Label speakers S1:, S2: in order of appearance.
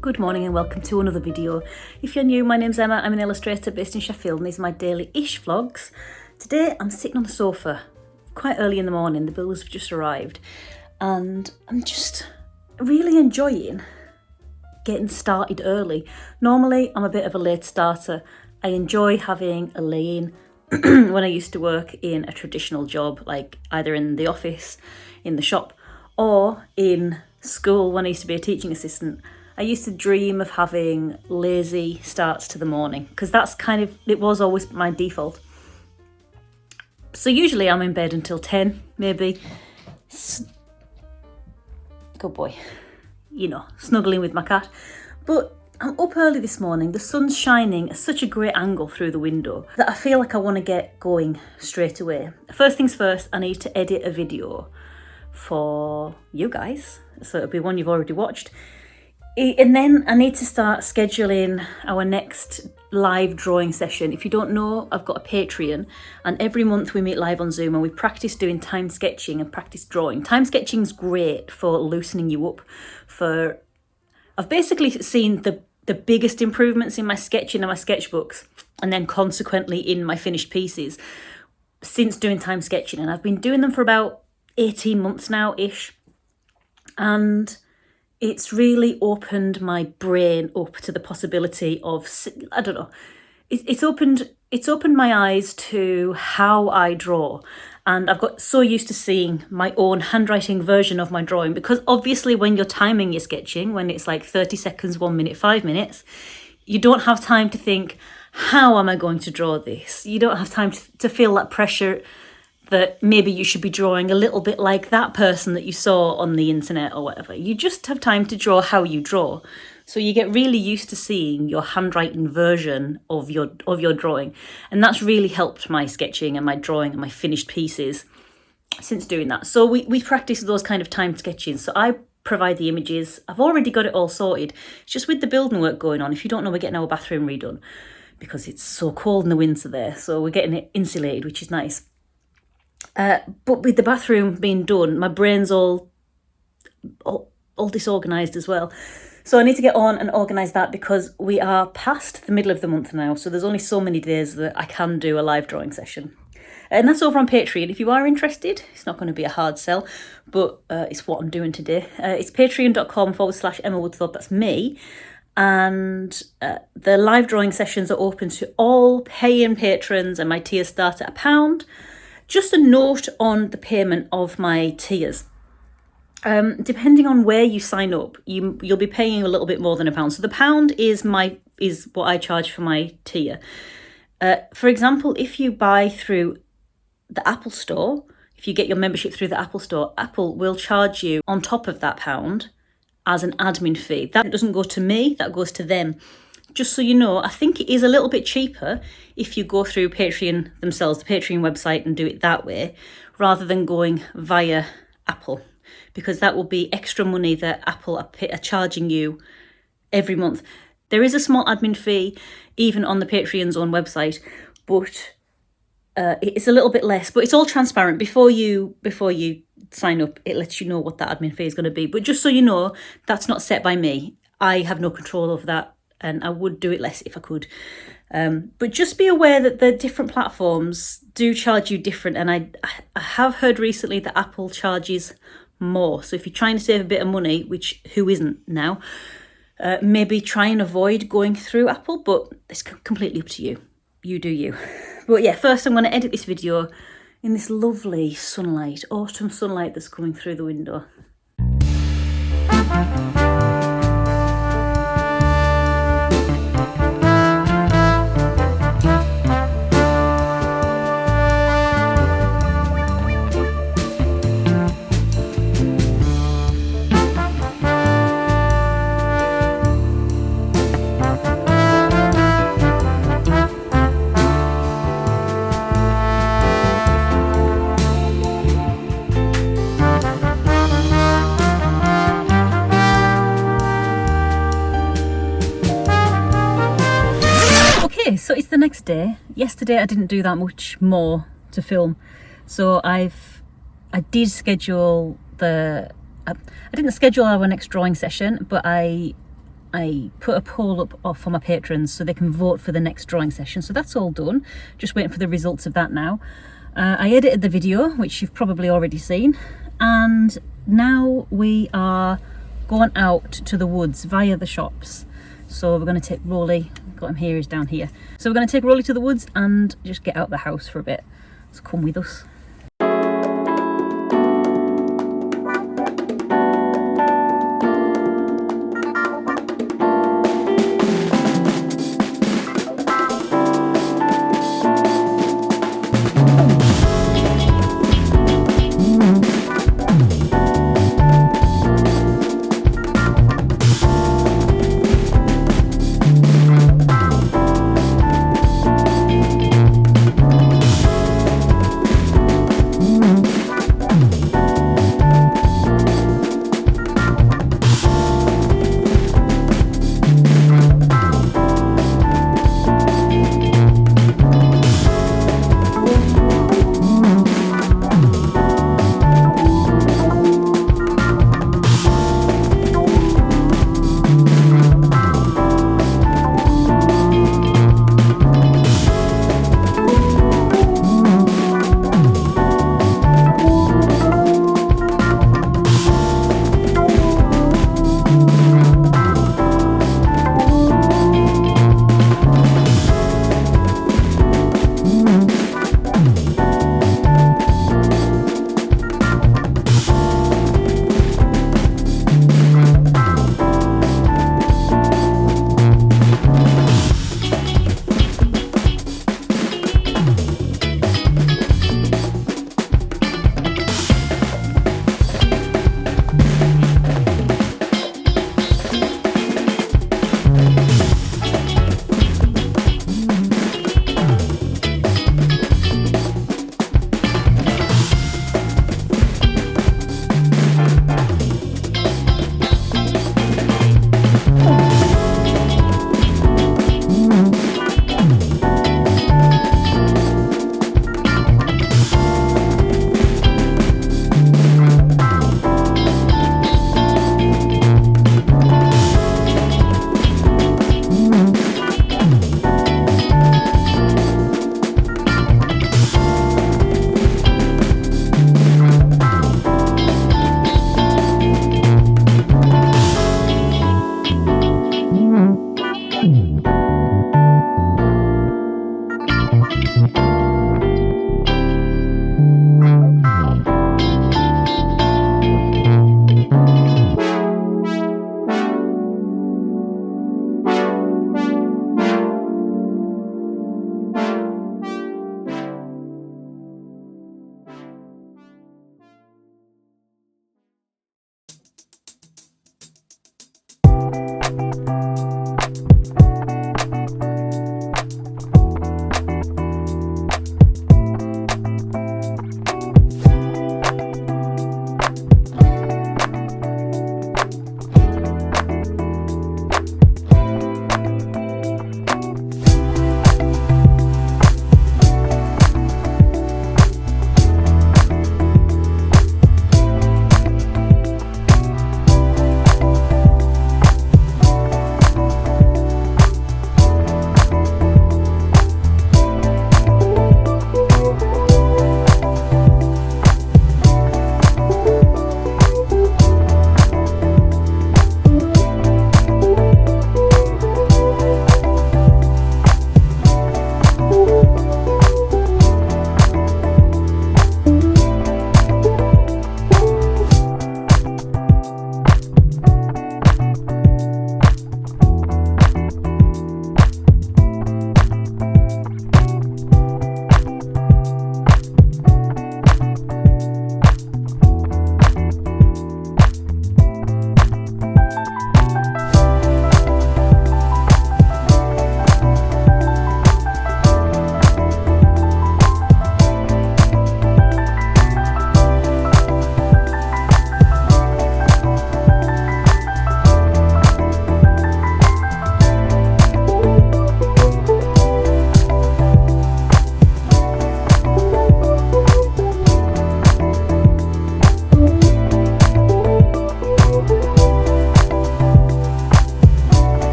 S1: Good morning and welcome to another video. If you're new, my name's Emma, I'm an illustrator based in Sheffield and these are my daily-ish vlogs. Today I'm sitting on the sofa quite early in the morning, the bills have just arrived and I'm just really enjoying getting started early. Normally I'm a bit of a late starter. I enjoy having a lay-in when I used to work in a traditional job, like either in the office, in the shop or in school when I used to be a teaching assistant. I used to dream of having lazy starts to the morning because that's it was always my default. So usually I'm in bed until 10, maybe. Good boy. You know, snuggling with my cat. But I'm up early this morning. The sun's shining at such a great angle through the window that I feel like I want to get going straight away. First things first, I need to edit a video for you guys. So it'll be one you've already watched. And then I need to start scheduling our next live drawing session. If you don't know, I've got a Patreon and every month we meet live on Zoom and we practice doing time sketching and practice drawing. Time sketching is great for loosening you up. I've basically seen the biggest improvements in my sketching and my sketchbooks and then consequently in my finished pieces since doing time sketching. And I've been doing them for about 18 months now-ish. And it's really opened my brain up to the possibility of, I don't know, it's opened my eyes to how I draw. And I've got so used to seeing my own handwriting version of my drawing because obviously when you're timing your sketching, when it's like 30 seconds, 1 minute, 5 minutes, you don't have time to think, how am I going to draw this? You don't have time to feel that pressure that maybe you should be drawing a little bit like that person that you saw on the internet or whatever. You just have time to draw how you draw. So you get really used to seeing your handwriting version of your drawing. And that's really helped my sketching and my drawing and my finished pieces since doing that. So we practice those kind of time sketching. So I provide the images. I've already got it all sorted. It's just with the building work going on. If you don't know, we're getting our bathroom redone because it's so cold in the winter there. So we're getting it insulated, which is nice. But with the bathroom being done, my brain's all disorganised as well. So I need to get on and organise that because we are past the middle of the month now. So there's only so many days that I can do a live drawing session. And that's over on Patreon. If you are interested, it's not going to be a hard sell, but it's what I'm doing today. It's patreon.com/Emma Woodthorpe, that's me. And the live drawing sessions are open to all paying patrons and my tiers start at £1. Just a note on the payment of my tiers. Depending on where you sign up, you'll be paying a little bit more than £1. So the £1 is what I charge for my tier. For example, if you buy through the Apple Store, if you get your membership through the Apple Store, Apple will charge you on top of that £1 as an admin fee. That doesn't go to me, that goes to them. Just so you know, I think it is a little bit cheaper if you go through Patreon themselves, the Patreon website, and do it that way, rather than going via Apple, because that will be extra money that Apple are charging you every month. There is a small admin fee, even on the Patreon's own website, but it's a little bit less. But it's all transparent. Before you sign up, it lets you know what that admin fee is going to be. But just so you know, that's not set by me. I have no control over that. And I would do it less if I could. But just be aware that the different platforms do charge you different. And I have heard recently that Apple charges more. So if you're trying to save a bit of money, which who isn't now, maybe try and avoid going through Apple. But it's completely up to you. You do you. But yeah, first I'm going to edit this video in this lovely sunlight, autumn sunlight that's coming through the window. So it's the next day. Yesterday I didn't do that much more to film, so I did schedule I didn't schedule our next drawing session, but I I put a poll up for my patrons so they can vote for the next drawing session. So that's all done. Just waiting for the results of that now. I edited the video, which you've probably already seen. And now we are going out to the woods via the shops. So we're going to take Rolly, got him here, he's down here. So we're going to take Rolly to the woods and just get out of the house for a bit. So come with us.